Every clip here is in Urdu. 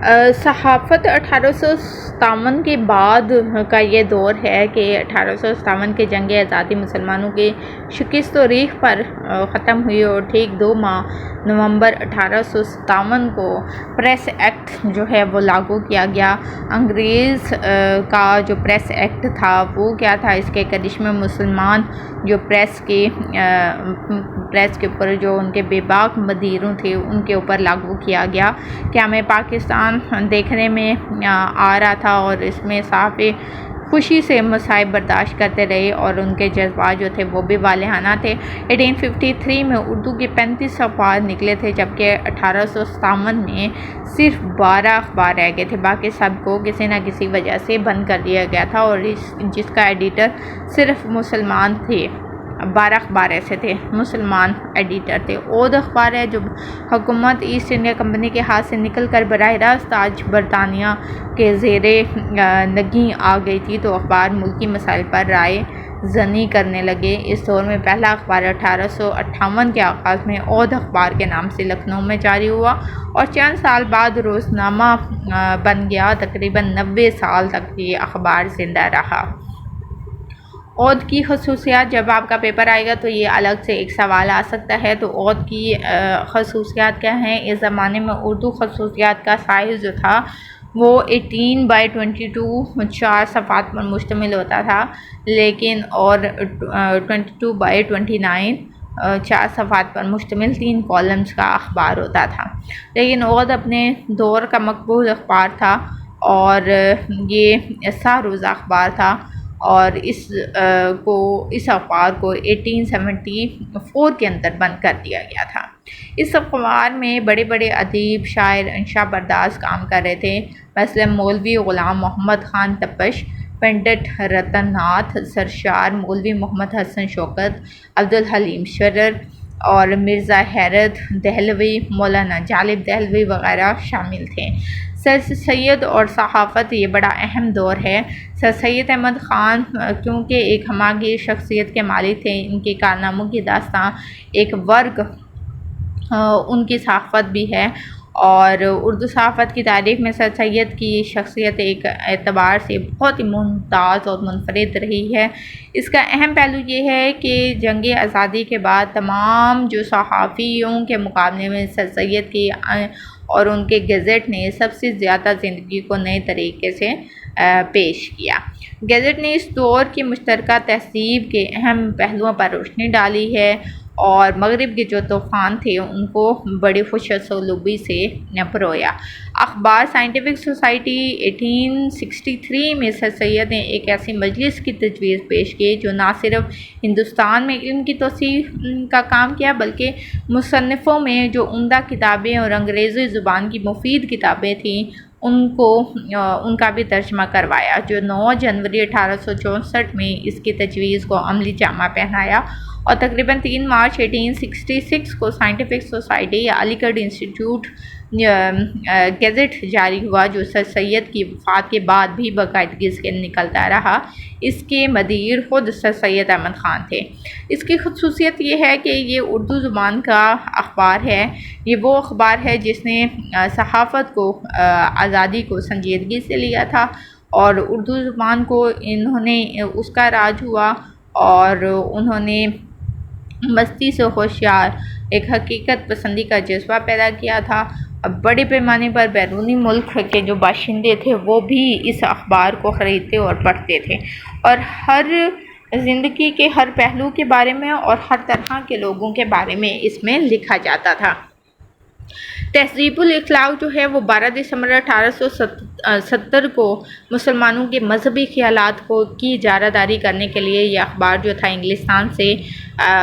صحافت 1857 کے بعد کا یہ دور ہے کہ 1857 کے جنگ آزادی مسلمانوں کے شکست و ریخ پر ختم ہوئی، اور ٹھیک 2 نومبر 1857 کو پریس ایکٹ جو ہے وہ لاگو کیا گیا۔ انگریز کا جو پریس ایکٹ تھا وہ کیا تھا، اس کے کرشمے مسلمان جو پریس کے اوپر جو ان کے بے باک مدیروں تھے ان کے اوپر لاگو کیا گیا کہ ہمیں پاکستان دیکھنے میں آ رہا تھا، اور اس میں صحافی خوشی سے مصائب برداشت کرتے رہے اور ان کے جذبات جو تھے وہ بھی والہانہ تھے۔ 1853 میں اردو کے 35 اخبار نکلے تھے، جبکہ 1857 میں صرف 12 اخبار رہ گئے تھے، باقی سب کو کسی نہ کسی وجہ سے بند کر دیا گیا تھا، اور جس کا ایڈیٹر صرف مسلمان تھے۔ 12 اخبار ایسے تھے مسلمان ایڈیٹر تھے۔ عود اخبار ہے جو حکومت ایسٹ انڈیا کمپنی کے ہاتھ سے نکل کر براہ راست آج برطانیہ کے زیر نگیں آ گئی تھی، تو اخبار ملکی مسائل پر رائے زنی کرنے لگے۔ اس دور میں پہلا اخبار 1858 کے آغاز میں عود اخبار کے نام سے لکھنؤ میں جاری ہوا، اور چند سال بعد روزنامہ بن گیا۔ تقریباً 90 سال تک یہ اخبار زندہ رہا۔ عود کی خصوصیات، جب آپ کا پیپر آئے گا تو یہ الگ سے ایک سوال آ سکتا ہے، تو عود کی خصوصیات کیا ہیں؟ اس زمانے میں اردو خصوصیات کا سائز جو تھا وہ 18/22 4 صفحات پر مشتمل ہوتا تھا، لیکن اور 22/29 4 صفحات پر مشتمل 3 کالمز کا اخبار ہوتا تھا۔ لیکن عود اپنے دور کا مقبول اخبار تھا، اور یہ 100 روزہ اخبار تھا، اور اس اخبار کو 1874 کے اندر بند کر دیا گیا تھا۔ اس اخبار میں بڑے بڑے ادیب، شاعر، انشا پرداز کام کر رہے تھے، مثلا مولوی غلام محمد خان تپش، پنڈت رتن ناتھ سرشار، مولوی محمد حسن شوکت، عبدالحلیم شرر اور مرزا حیرت دہلوی، مولانا جالب دہلوی وغیرہ شامل تھے۔ سر سید اور صحافت، یہ بڑا اہم دور ہے۔ سر سید احمد خان کیونکہ ایک ہماگیر شخصیت کے مالک تھے، ان کے کارناموں کی داستان ایک ورگ ان کی صحافت بھی ہے، اور اردو صحافت کی تاریخ میں سر سید کی شخصیت ایک اعتبار سے بہت ہی ممتاز اور منفرد رہی ہے۔ اس کا اہم پہلو یہ ہے کہ جنگ آزادی کے بعد تمام جو صحافیوں کے مقابلے میں سر سید کی اور ان کے گیزٹ نے سب سے زیادہ زندگی کو نئے طریقے سے پیش کیا۔ گیزٹ نے اس دور کی مشترکہ تہذیب کے اہم پہلوؤں پر روشنی ڈالی ہے، اور مغرب کے جو طوفان تھے ان کو بڑی خوش اسلوبی سے پرویا۔ اخبار سائنٹیفک سوسائٹی 1863 میں سر سید نے ایک ایسی مجلس کی تجویز پیش کی جو نہ صرف ہندوستان میں علم کی توسیع کا کام کیا، بلکہ مصنفوں میں جو عمدہ کتابیں اور انگریزی زبان کی مفید کتابیں تھیں ان کا بھی ترجمہ کروایا، جو 9 جنوری 1864 میں اس کی تجویز کو عملی جامہ پہنایا، اور تقریباً 3 مارچ 1866 کو سائنٹیفک سوسائٹی یا علی گڑھ انسٹیٹیوٹ گیزٹ جاری ہوا، جو سر سید کی وفات کے بعد بھی باقاعدگی سے نکلتا رہا۔ اس کے مدیر خود سر سید احمد خان تھے۔ اس کی خصوصیت یہ ہے کہ یہ اردو زبان کا اخبار ہے۔ یہ وہ اخبار ہے جس نے صحافت کو آزادی کو سنجیدگی سے لیا تھا، اور اردو زبان کو انہوں نے اس کا راج ہوا، اور انہوں نے مستی سے ہوشیار ایک حقیقت پسندی کا جذبہ پیدا کیا تھا۔ بڑے پیمانے پر بیرونی ملک کے جو باشندے تھے وہ بھی اس اخبار کو خریدتے اور پڑھتے تھے، اور ہر زندگی کے ہر پہلو کے بارے میں اور ہر طرح کے لوگوں کے بارے میں اس میں لکھا جاتا تھا۔ تہذیب الاخلاق جو ہے وہ 12 دسمبر 1870 کو مسلمانوں کے مذہبی خیالات کی اجارہ داری کرنے کے لیے یہ اخبار جو تھا انگلستان سے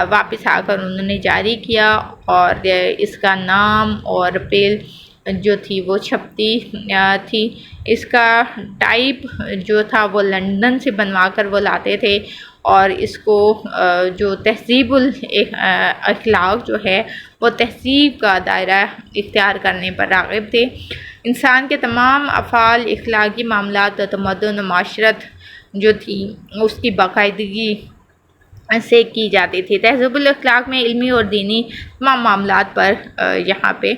واپس آ کر انہوں نے جاری کیا، اور اس کا نام اور پیل جو تھی وہ چھپتی تھی۔ اس کا ٹائپ جو تھا وہ لندن سے بنوا کر وہ لاتے تھے، اور اس کو جو تہذیب الاخلاق جو ہے وہ تہذیب کا دائرہ اختیار کرنے پر راغب تھے۔ انسان کے تمام افعال، اخلاقی معاملات و تمدن و معاشرت جو تھی اس کی باقاعدگی سے کی جاتی تھی۔ تہذیب الاخلاق میں علمی اور دینی تمام معاملات پر یہاں پہ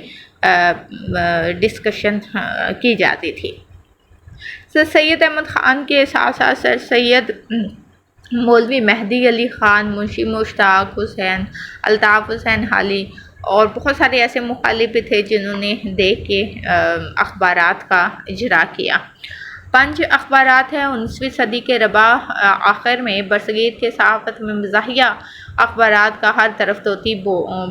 ڈسکشن کی جاتی تھی۔ سر سید احمد خان کے ساتھ ساتھ سر سید مولوی مہدی علی خان، منشی مشتاق حسین، الطاف حسین حالی اور بہت سارے ایسے مخالف بھی تھے جنہوں نے دیکھ کے اخبارات کا اجرا کیا۔ پنج اخبارات ہیں 19ویں صدی کے ربع آخر میں برصغیر کے صحافت میں مزاحیہ اخبارات کا ہر طرف توتی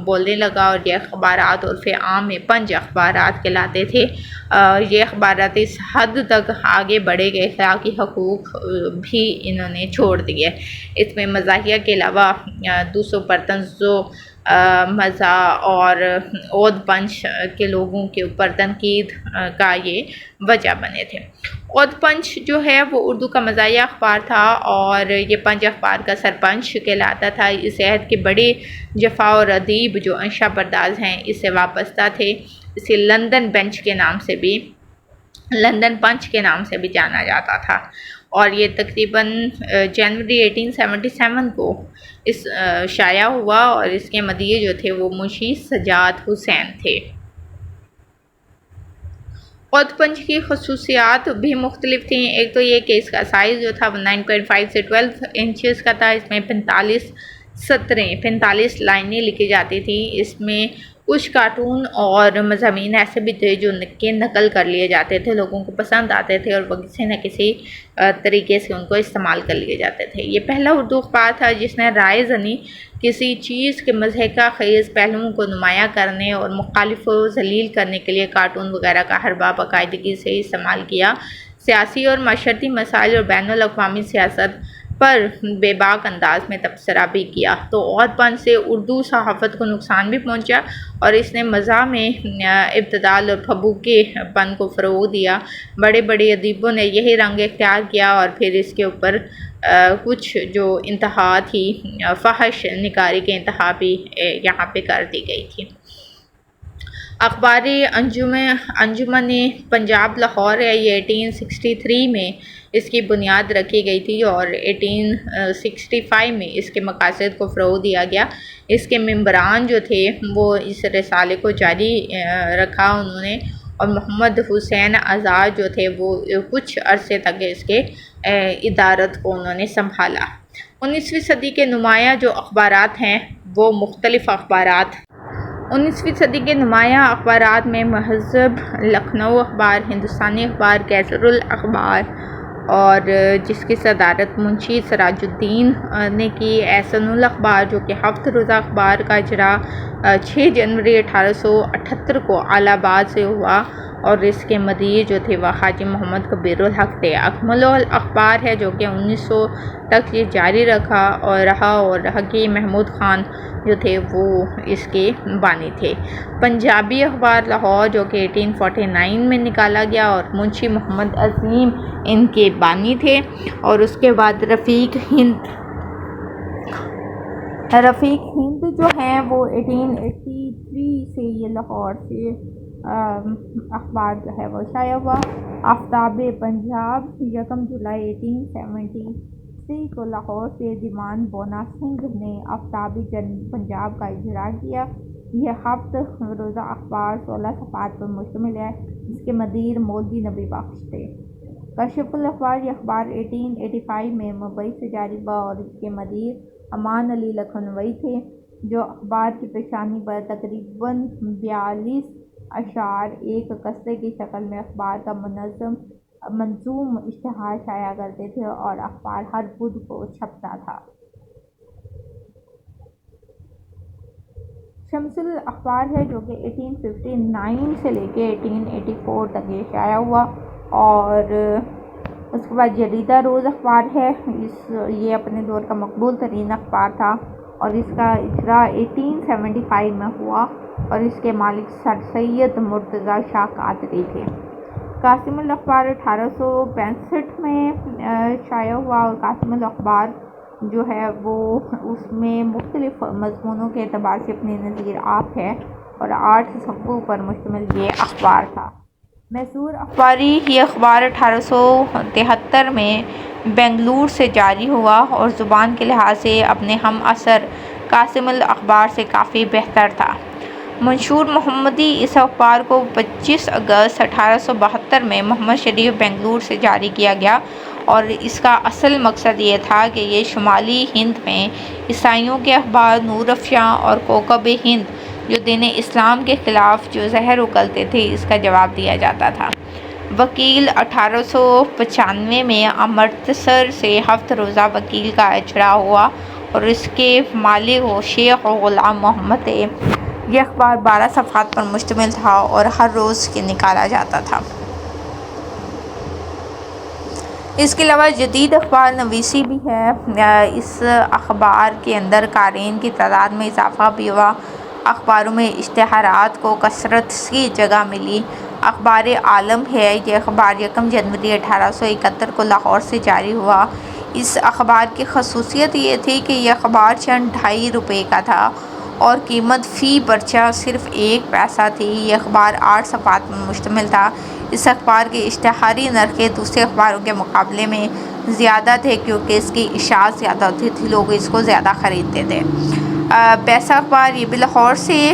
بولنے لگا، اور یہ اخبارات عرف عام میں پنج اخبارات کہلاتے تھے۔ یہ اخبارات اس حد تک آگے بڑھے گئے کہ حقوق بھی انہوں نے چھوڑ دیے۔ اس میں مزاحیہ کے علاوہ دوسروں تنزع، مزاح اور اود پنچ کے لوگوں کے اوپر تنقید کا یہ وجہ بنے تھے۔ اود پنچ جو ہے وہ اردو کا مزاحیہ اخبار تھا، اور یہ پنج اخبار کا سرپنچ کہلاتا تھا۔ اس عہد کے بڑے جفا اور ادیب جو انشا پرداز ہیں اس سے وابستہ تھے۔ اسے لندن پنچ کے نام سے بھی جانا جاتا تھا، اور یہ تقریباً جنوری 1877 کو شائع ہوا، اور اس کے مدیر جو تھے وہ منشی سجاد حسین تھے۔ اود پنچ کی خصوصیات بھی مختلف تھیں۔ ایک تو یہ کہ اس کا سائز جو تھا وہ 9.5 سے 12 انچز کا تھا۔ اس میں 45 لائنیں لکھی جاتی تھیں۔ اس میں کچھ کارٹون اور مضامین ایسے بھی تھے جو نقل کر لیے جاتے تھے، لوگوں کو پسند آتے تھے، اور وہ کسی نہ کسی طریقے سے ان کو استعمال کر لیے جاتے تھے۔ یہ پہلا اردو اخبار تھا جس نے رائے زنی، کسی چیز کے مضحکہ خیز پہلوؤں کو نمایاں کرنے اور مخالف کو ذلیل کرنے کے لیے کارٹون وغیرہ کا ہر بار باقاعدگی سے استعمال کیا۔ سیاسی اور معاشرتی مسائل اور بین الاقوامی سیاست پر بے باک انداز میں تبصرہ بھی کیا۔ تو اود پنچ سے اردو صحافت کو نقصان بھی پہنچا، اور اس نے مزاح میں ابتذال اور پھبوکے پن کو فروغ دیا۔ بڑے بڑے ادیبوں نے یہی رنگ اختیار کیا، اور پھر اس کے اوپر کچھ جو انتہا تھی، فحش نگاری کے انتہا بھی یہاں پہ کر دی گئی تھی۔ اخباری انجمن پنجاب لاہور ہے، یہ 1863 میں اس کی بنیاد رکھی گئی تھی، اور 1865 میں اس کے مقاصد کو فروغ دیا گیا۔ اس کے ممبران جو تھے وہ اس رسالے کو جاری رکھا انہوں نے، اور محمد حسین آزاد جو تھے وہ کچھ عرصے تک اس کے ادارت کو انہوں نے سنبھالا۔ 19ویں صدی کے نمایاں جو اخبارات ہیں وہ مختلف اخبارات 19ویں صدی کے نمایاں اخبارات میں مہذب، لکھنؤ اخبار، ہندوستانی اخبار، کیسر الاخبار، اور جس کی صدارت منشی سراج الدین نے کی، احسن الاخبار جو کہ 7 روزہ اخبار کا اجرا 6 جنوری 1878 کو الہ آباد سے ہوا، اور اس کے مدیر جو تھے وہ حاجی محمد کبیر الحق تھے۔ اکمل الاخبار ہے جو کہ 1900 تک یہ جاری رہا، اور حکیم محمود خان جو تھے وہ اس کے بانی تھے۔ پنجابی اخبار لاہور جو کہ 1849 میں نکالا گیا، اور منشی محمد عظیم ان کے بانی تھے۔ اور اس کے بعد رفیق ہند جو ہیں وہ 1883 سے یہ لاہور سے اخبار جو ہے وہ شائع ہوا۔ آفتاب پنجاب 1 جولائی 1873 کو لاہور سے دیوان بونا سنگھ نے آفتاب پنجاب کا اجرا کیا۔ یہ 7 روزہ اخبار 16 صفحات پر مشتمل ہے، جس کے مدیر مولوی نبی بخش تھے۔ کشف الاخبار یہ اخبار 1885 میں ممبئی سے جاری ہوا، اور اس کے مدیر امان علی لکھنوی تھے، جو اخبار کی پیشانی پر تقریباً 42 اشعار ایک قصے کی شکل میں اخبار کا منظوم اشتہار شائع کرتے تھے، اور اخبار ہر بدھ کو چھپتا تھا۔ شمس الاخبار ہے جو کہ 1859 سے لے کے 1884 تک یہ شائع ہوا، اور اس کے بعد جریدہ روز اخبار ہے، یہ اپنے دور کا مقبول ترین اخبار تھا، اور اس کا اجرا 1875 میں ہوا، اور اس کے مالک سر سید مرتضیٰ شاہ قادری تھے۔ قاسم الاخبار 1865 میں شائع ہوا، اور قاسم الاخبار جو ہے وہ اس میں مختلف مضمونوں کے اعتبار سے اپنی نظیر آپ ہے، اور 8 صفحوں پر مشتمل یہ اخبار تھا۔ میسور اخباری یہ اخبار 1873 میں بنگلور سے جاری ہوا، اور زبان کے لحاظ سے اپنے ہم عصر قاسم الاخبار سے کافی بہتر تھا۔ منشور محمدی اس اخبار کو 25 اگست 1872 میں محمد شریف بنگلور سے جاری کیا گیا اور اس کا اصل مقصد یہ تھا کہ یہ شمالی ہند میں عیسائیوں کے اخبار نور افشاں اور کوکب ہند جو دین اسلام کے خلاف جو زہر اگلتے تھے اس کا جواب دیا جاتا تھا۔ وکیل 1895 میں امرتسر سے 7 روزہ وکیل کا اجرا ہوا اور اس کے مالک شیخ غلام محمد تھے۔ یہ اخبار 12 صفحات پر مشتمل تھا اور ہر روز نکالا جاتا تھا۔ اس کے علاوہ جدید اخبار نویسی بھی ہے۔ اس اخبار کے اندر قارئین کی تعداد میں اضافہ بھی ہوا۔ اخباروں میں اشتہارات کو کثرت کی جگہ ملی۔ اخبار عالم ہے، یہ اخبار 1 جنوری 1871 کو لاہور سے جاری ہوا۔ اس اخبار کی خصوصیت یہ تھی کہ یہ اخبار چند 2.5 روپے کا تھا اور قیمت فی پرچہ صرف 1 پیسہ تھی۔ یہ اخبار 8 صفحات پر مشتمل تھا۔ اس اخبار کے اشتہاری نرخ دوسرے اخباروں کے مقابلے میں زیادہ تھے کیونکہ اس کی اشاعت زیادہ ہوتی تھی، لوگ اس کو زیادہ خریدتے تھے۔ پیسہ اخبار یہ بھی لاہور سے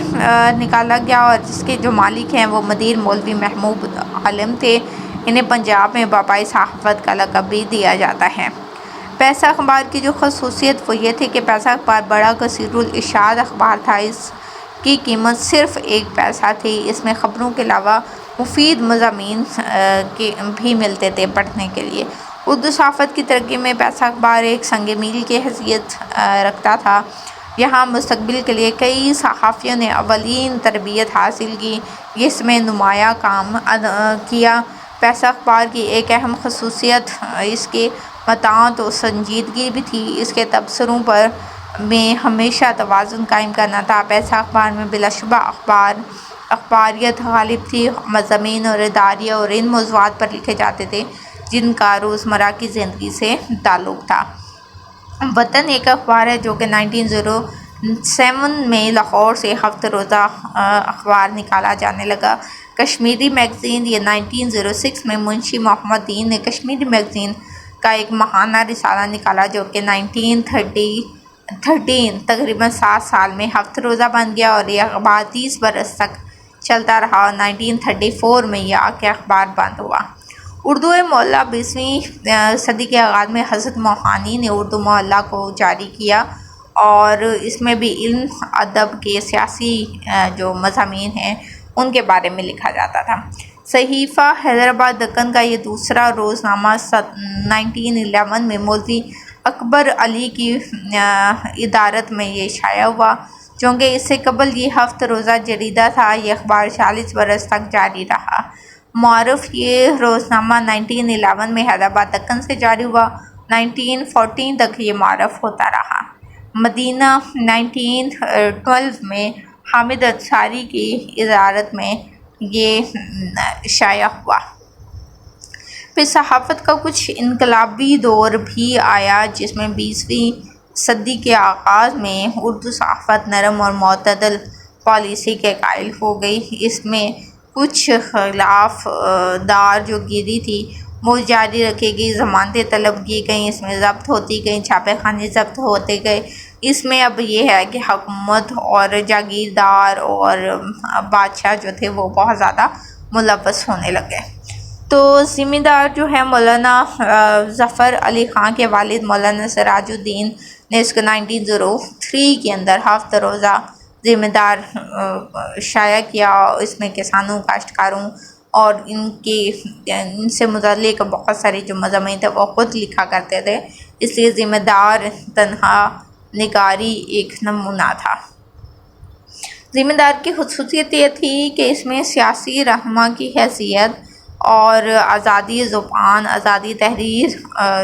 نکالا گیا اور جس کے جو مالک ہیں وہ مدیر مولوی محمود عالم تھے۔ انہیں پنجاب میں بابائے صحافت کا لقب بھی دیا جاتا ہے۔ پیسہ اخبار کی جو خصوصیت وہ یہ تھی کہ پیسہ اخبار بڑا کثیر الاشاعت اخبار تھا۔ اس کی قیمت صرف 1 پیسہ تھی۔ اس میں خبروں کے علاوہ مفید مضامین بھی ملتے تھے پڑھنے کے لیے۔ اردو صحافت کی ترقی میں پیسہ اخبار ایک سنگ میل کی حیثیت رکھتا تھا۔ یہاں مستقبل کے لیے کئی صحافیوں نے اولین تربیت حاصل کی، اس میں نمایاں کام کیا۔ پیسہ اخبار کی ایک اہم خصوصیت اس کے متانت و سنجیدگی بھی تھی۔ اس کے تبصروں میں ہمیشہ توازن قائم کرنا تھا۔ پیسہ اخبار میں بلا شبہ اخباریت غالب تھی۔ مضامین اور اداریہ اور ان موضوعات پر لکھے جاتے تھے جن کا روزمرہ کی زندگی سے تعلق تھا۔ وطن ایک اخبار ہے جو کہ 1907 میں لاہور سے 7 روزہ اخبار نکالا جانے لگا۔ کشمیری میگزین یہ 1906 میں منشی محمد دین نے کشمیری میگزین کا ایک ماہانہ رسالہ نکالا جو کہ 1913 تقریباً 7 سال میں 7 روزہ بن گیا اور یہ اخبار 30 برس تک چلتا رہا اور 1934 میں یہ آ کے اخبار بند ہوا۔ اردو معلیٰ 20ویں صدی کے آغاز میں حضرت موہانی نے اردو معلیٰ کو جاری کیا اور اس میں بھی علم ادب کے سیاسی جو مضامین ہیں ان کے بارے میں لکھا جاتا تھا۔ صحیفہ حیدرآباد دکن کا یہ دوسرا روزنامہ 1911 میں مولوی اکبر علی کی ادارت میں یہ شائع ہوا۔ چونکہ اس سے قبل یہ 7 روزہ جریدہ تھا، یہ اخبار 40 برس تک جاری رہا۔ معارف یہ روزنامہ 1911 میں حیدرآباد دکن سے جاری ہوا، 1914 تک یہ معارف ہوتا رہا۔ مدینہ 1912 میں حامد انصاری کی ادارت میں یہ شائع ہوا۔ پھر صحافت کا کچھ انقلابی دور بھی آیا جس میں 20ویں صدی کے آغاز میں اردو صحافت نرم اور معتدل پالیسی کے قائل ہو گئی۔ اس میں کچھ خلاف دار جو گیری تھی وہ جاری رکھی گئی، ضمانتیں طلب کی گئیں، اس میں ضبط ہوتی گئیں، چھاپے خانے ضبط ہوتے گئے۔ اس میں اب یہ ہے کہ حکومت اور جاگیردار اور بادشاہ جو تھے وہ بہت زیادہ ملوث ہونے لگے۔ تو ذمہ دار جو ہے مولانا ظفر علی خان کے والد مولانا سراج الدین نے اس کو 1903 کے اندر 7 روزہ ذمہ دار شائع کیا۔ اس میں کسانوں، کاشتکاروں اور ان سے متعلق بہت ساری جو مضامین تھے وہ خود لکھا کرتے تھے، اس لیے ذمہ دار تنہا نگاری ایک نمونہ تھا۔ ذمہ دار کی خصوصیت یہ تھی کہ اس میں سیاسی رہنما کی حیثیت اور آزادی زبان، آزادی تحریر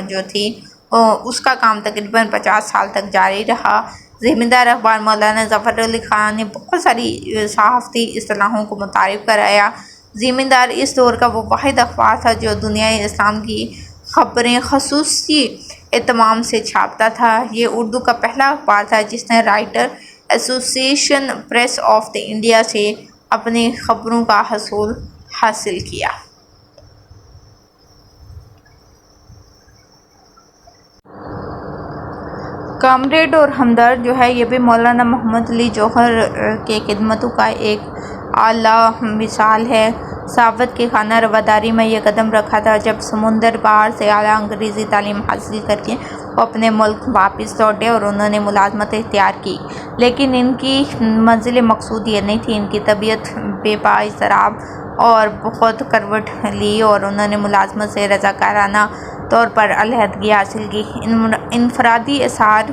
جو تھی اس کا کام تقریباً 50 سال تک جاری رہا۔ ذمہ دار اخبار مولانا ظفر علی خان نے بہت ساری صحافتی اصطلاحوں کو متعارف کرایا۔ ذمہ دار اس دور کا وہ واحد اخبار تھا جو دنیائے اسلام کی خبریں خصوصی اہتمام سے چھاپتا تھا۔ یہ اردو کا پہلا اخبار تھا جس نے رائٹر ایسوسی ایشن پریس آف دی انڈیا سے اپنی خبروں کا حصول حاصل کیا۔ کامریڈ اور ہمدرد جو ہے یہ بھی مولانا محمد علی جوہر کے خدمتوں کا ایک اعلیٰ مثال ہے۔ سعادت کی خانہ رواداری میں یہ قدم رکھا تھا جب سمندر پار سے اعلیٰ انگریزی تعلیم حاصل کر کے وہ اپنے ملک واپس لوٹے اور انہوں نے ملازمت اختیار کی، لیکن ان کی منزل مقصود یہ نہیں تھی۔ ان کی طبیعت بے پا اضطراب اور بہت کروٹ لی اور انہوں نے ملازمت سے رضاکارانہ طور پر علیحدگی حاصل کی۔ انفرادی اثار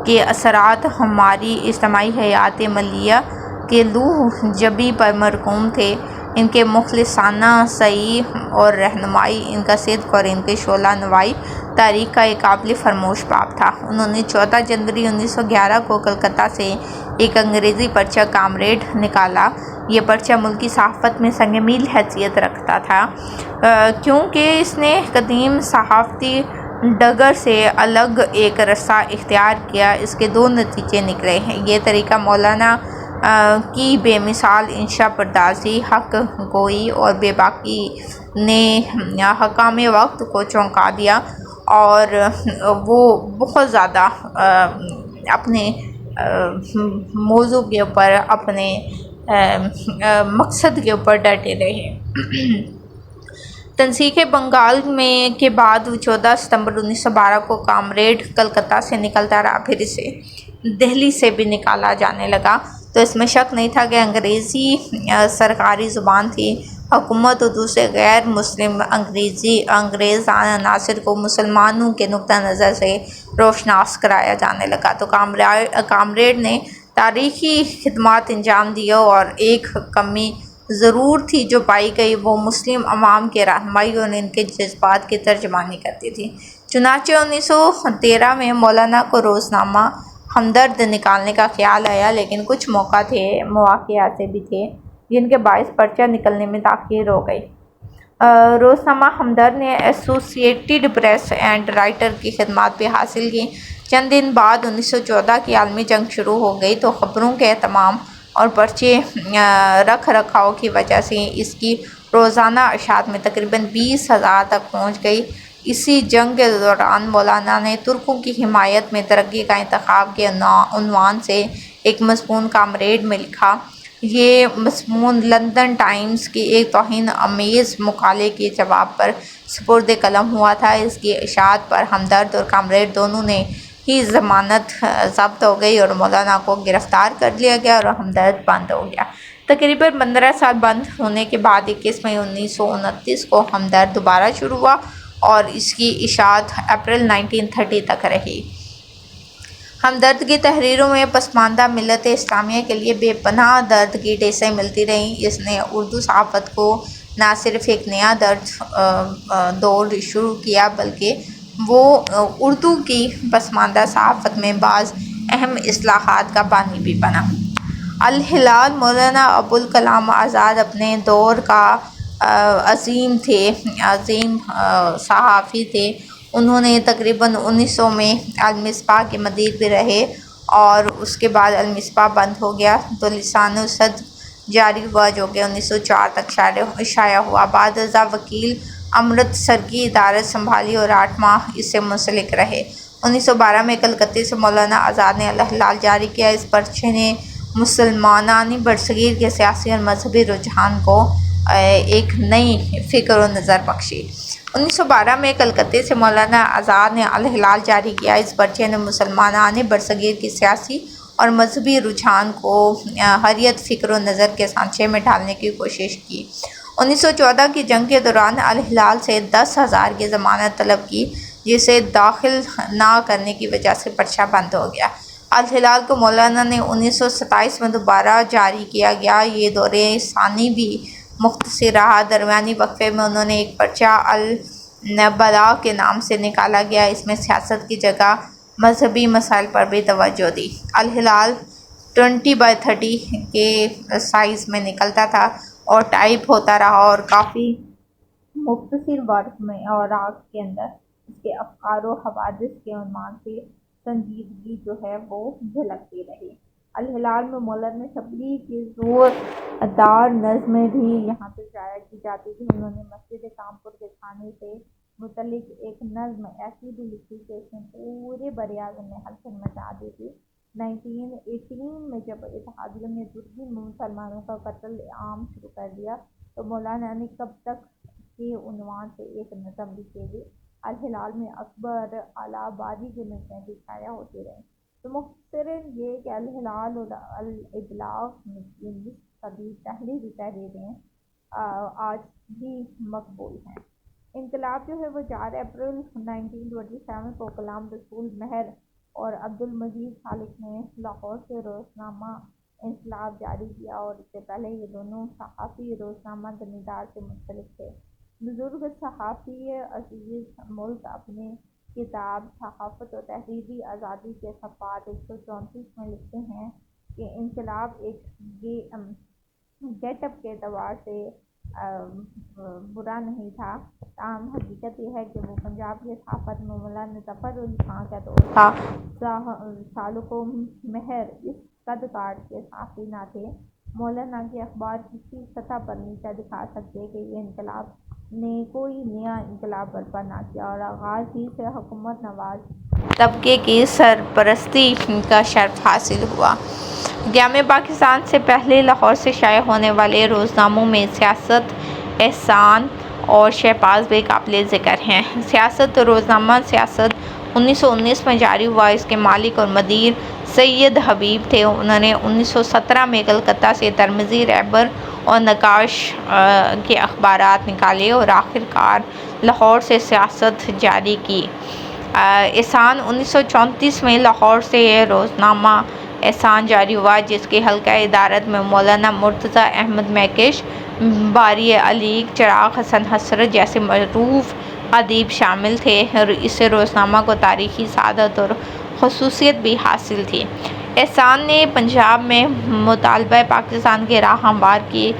کے اثرات ہماری اجتماعی حیات ملیہ کے لوح جبی پر مرکوم تھے۔ ان کے مخلصانہ سعی اور رہنمائی، ان کا صدق اور ان کی شعلہ نوائی تاریخ کا ایک قابل فراموش باب تھا۔ انہوں نے 14 جنوری 1911 کو کلکتہ سے ایک انگریزی پرچہ کامریڈ نکالا۔ یہ پرچہ ملکی صحافت میں سنگ میل حیثیت رکھتا تھا کیونکہ اس نے قدیم صحافتی ڈگر سے الگ ایک رستہ اختیار کیا۔ اس کے دو نتیجے نکلے ہیں۔ یہ طریقہ مولانا کی بے مثال انشا پردازی، حق گوئی اور بے باکی نے حکام وقت کو چونکا دیا اور وہ بہت زیادہ اپنے موضوع کے اوپر، اپنے مقصد کے اوپر ڈٹے رہے۔ تنسیق بنگال میں کے بعد 14 ستمبر 1912 کو کامریڈ کلکتہ سے نکلتا رہا، پھر اسے دہلی سے بھی نکالا جانے لگا، تو اس میں شک نہیں تھا کہ انگریزی سرکاری زبان تھی۔ حکومت اردو سے غیر مسلم انگریز عناصر کو مسلمانوں کے نقطہ نظر سے روشناس کرایا جانے لگا، تو کامریڈ نے تاریخی خدمات انجام دی اور ایک کمی ضرور تھی جو پائی گئی، وہ مسلم عوام کی رہنمائی اور ان کے جذبات کی ترجمانی کرتی تھی۔ چنانچہ 1913 میں مولانا کو روزنامہ ہمدرد نکالنے کا خیال آیا، لیکن کچھ مواقع ایسے بھی تھے جن کے باعث پرچہ نکلنے میں تاخیر ہو گئی۔ روزنامہ ہمدرد نے ایسوسی ایٹڈ پریس اینڈ رائٹر کی خدمات بھی حاصل کی۔ چند دن بعد 1914 کی عالمی جنگ شروع ہو گئی، تو خبروں کے اہتمام اور پرچے رکھ رکھاؤ کی وجہ سے اس کی روزانہ اشاعت میں تقریباً 20,000 تک پہنچ گئی۔ اسی جنگ کے دوران مولانا نے ترکوں کی حمایت میں ترقی کا انتخاب کے عنوان سے ایک مضمون کامریڈ میں لکھا۔ یہ مضمون لندن ٹائمز کی ایک توہین آمیز مقالے کے جواب پر سپرد قلم ہوا تھا۔ اس کی اشاعت پر ہمدرد اور کامریڈ دونوں نے ہی ضمانت ضبط ہو گئی اور مولانا کو گرفتار کر لیا گیا اور ہمدرد بند ہو گیا۔ تقریباً 15 سال بند ہونے کے بعد 21 مئی 1929 کو ہمدرد دوبارہ شروع ہوا اور اس کی اشاعت اپریل 1930 تک رہی۔ ہمدرد کی تحریروں میں پسماندہ ملت اسلامیہ کے لیے بے پناہ درد کی ٹھیسیں ملتی رہیں۔ اس نے اردو صحافت کو نہ صرف ایک نیا دور شروع کیا بلکہ وہ اردو کی پسماندہ صحافت میں بعض اہم اصلاحات کا بانی بھی بنا۔ الہلال مولانا ابوالکلام آزاد اپنے دور کا عظیم صحافی تھے۔ انہوں نے تقریباً 1900 میں المصباح کے مدیر بھی رہے اور اس کے بعد المصباح بند ہو گیا تو لسان الصدر جاری ہوا جو کہ 1904 تک شائع ہوا۔ بعد ازاں وکیل امرتسر کی ادارت سنبھالی اور 8 ماہ اس سے منسلک رہے۔ 1912 میں کلکتے سے مولانا آزاد نے الہلال جاری کیا۔ اس پرچے نے مسلمانان برصغیر کے سیاسی اور مذہبی رجحان کو ایک نئی فکر و نظر بخشی۔ 1912 میں کلکتے سے مولانا آزاد نے الہلال جاری کیا۔ اس پرچے نے مسلمانان برصغیر کی سیاسی اور مذہبی رجحان کو حریت فکر و نظر کے سانچے میں ڈھالنے کی کوشش کی۔ 1914 کی جنگ کے دوران الہلال سے 10,000 کی ضمانت طلب کی، جسے داخل نہ کرنے کی وجہ سے پرچہ بند ہو گیا۔ الہلال کو مولانا نے 1927 میں دوبارہ جاری کیا گیا۔ یہ دور ثانی بھی مختصر رہا۔ درمیانی وقفے میں انہوں نے ایک پرچہ البلاغ کے نام سے نکالا گیا۔ اس میں سیاست کی جگہ مذہبی مسائل پر بھی توجہ دی۔ الہلال 20x30 کے سائز میں نکلتا تھا اور ٹائپ ہوتا رہا اور کافی مختصر اوراق کے اندر اس کے افکار و حوادث کے عنوان سے سنجیدگی جو ہے وہ جھلکتی رہی۔ الہلال میں مولانا شبلی کی زوردار نظمیں بھی یہاں پہ شائع کی جاتی تھی۔ انہوں نے مسجد کانپور کے تھانے سے متعلق ایک نظم ایسی بھی لکھی کہ اس نے پورے بر اعظم میں ہلچل مچا دی تھی۔ 1918 میں جب اتحادیوں نے ترکی میں مسلمانوں کا قتل عام شروع کر دیا تو مولانا نے کب تک کے عنوان سے ایک نظم لکھی تھی۔ الہلال میں اکبر الہ آبادی کی مثلیں بھی شائع ہوتی رہیں۔ تو مختصراً یہ کہ الہلال اور الابلاغ کی نصف صدی پہلے کی تحریریں آج بھی مقبول ہیں۔ انقلاب جو ہے وہ 4 اپریل 1927 کو غلام رسول مہر اور عبد المجید خالق نے لاہور سے روزنامہ انقلاب جاری کیا، اور اس سے پہلے یہ دونوں صحافی روزنامہ زمیندار سے منسلک تھے۔ بزرگ صحافی عزیز ملک اپنے کتاب صحافت و تحریری آزادی کے صفحات 134 میں لکھتے ہیں کہ انقلاب ایک گیٹ اپ کے اعتبار سے برا نہیں تھا، تاہم حقیقت یہ ہے کہ وہ پنجاب کی صحافت میں مولانا ظفر علی خان کا دور تھا۔ سالک و مہر اس قد کاٹ کے صحافی نہ تھے۔ مولانا کے اخبار کسی سطح پر نیچا دکھا سکتے کہ یہ انقلاب نے کوئی نیا انقلاب برپا نہ کیا اور آغاز ہی سے حکومت نواز طبقے کی سرپرستی کا شرف حاصل ہوا۔ قیام پاکستان سے پہلے لاہور سے شائع ہونے والے روزناموں میں سیاست، احسان اور شہباز بھی قابل ذکر ہیں۔ سیاست روزنامہ سیاست 1919 میں جاری ہوا۔ اس کے مالک اور مدیر سید حبیب تھے۔ انہوں نے 1917 میں کلکتہ سے ترمذی، رہبر اور نقاش کے اخبارات نکالے اور آخر کار لاہور سے سیاست جاری کی۔ احسان 1934 میں لاہور سے روزنامہ احسان جاری ہوا، جس کے حلقہ ادارت میں مولانا مرتضی احمد مکیش، باری علیگ، چراغ حسن حسرت جیسے معروف ادیب شامل تھے، اور اس روزنامہ کو تاریخی سعادت اور خصوصیت بھی حاصل تھی۔ احسان نے پنجاب میں مطالبہ پاکستان کی راہ ہموار کی،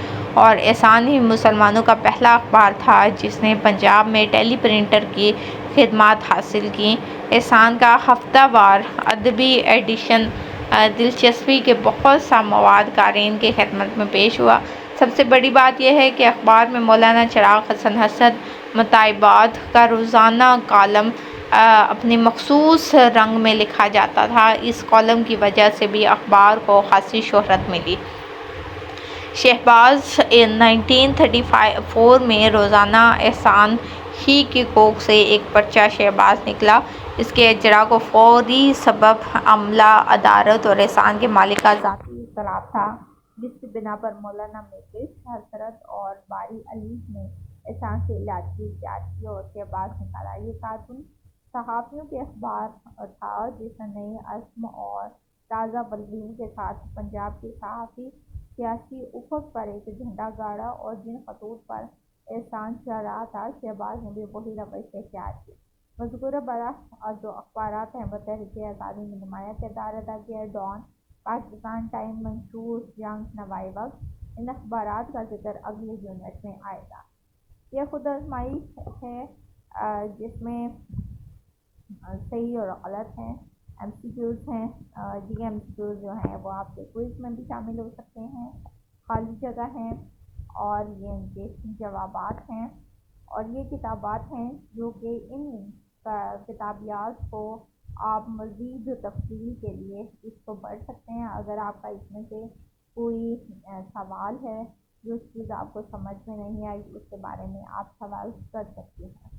اور احسان ہی مسلمانوں کا پہلا اخبار تھا جس نے پنجاب میں ٹیلی پرنٹر کی خدمات حاصل کی۔ احسان کا ہفتہ وار ادبی ایڈیشن دلچسپی کے بہت سا مواد قارئین کی خدمت میں پیش ہوا۔ سب سے بڑی بات یہ ہے کہ اخبار میں مولانا چراغ حسن حسرت مطالبات کا روزانہ کالم اپنے مخصوص رنگ میں لکھا جاتا تھا۔ اس کالم کی وجہ سے بھی اخبار کو خاصی شہرت ملی۔ شہباز 1934 میں روزانہ احسان ہی کی کوکھ سے ایک پرچہ شہباز نکلا۔ اس کے اجرا کو فوری سبب عملہ، عدالت اور احسان کے مالک کا ذاتی اختلاف تھا، جس کی بنا پر مولانا مکیش حسرت اور باری علیگ نے احسان سے علاج کی اختیار کی اور شہباز نکالا۔ یہ کارکن صحافیوں کے اخبار تھا جس نے نئے عزم اور تازہ بلغمی کے ساتھ پنجاب کے صحافی سیاسی افق پر ایک جھنڈا گاڑا، اور جن خطوط پر احسان چل رہا تھا شہباز نے بھی وہی روش اختیار کی۔ مذکورہ برآں جو اخبارات ہیں وہ تحریک آزادی میں نمایاں کردار ادا کیا۔ ڈان، پاکستان ٹائم، منشور، جنگ، نوائی وقت، ان اخبارات کا ذکر اگلے یونٹ میں آئے گا۔ یہ خود آزمائی ہے جس میں صحیح اور غلط ہیں، ایم سی کیوز ہیں۔ یہ ایم سی کیوز جو ہیں وہ آپ کے کوئز میں بھی شامل ہو سکتے ہیں، خالی جگہ ہیں، اور یہ ان کے جوابات ہیں، اور یہ کتابات ہیں جو کہ ان کتابیات کو آپ مزید تفصیل کے لیے اس کو پڑھ سکتے ہیں۔ اگر آپ کا اس میں سے کوئی سوال ہے، جو چیز آپ کو سمجھ میں نہیں آئی، اس کے بارے میں آپ سوال کر سکتے ہیں۔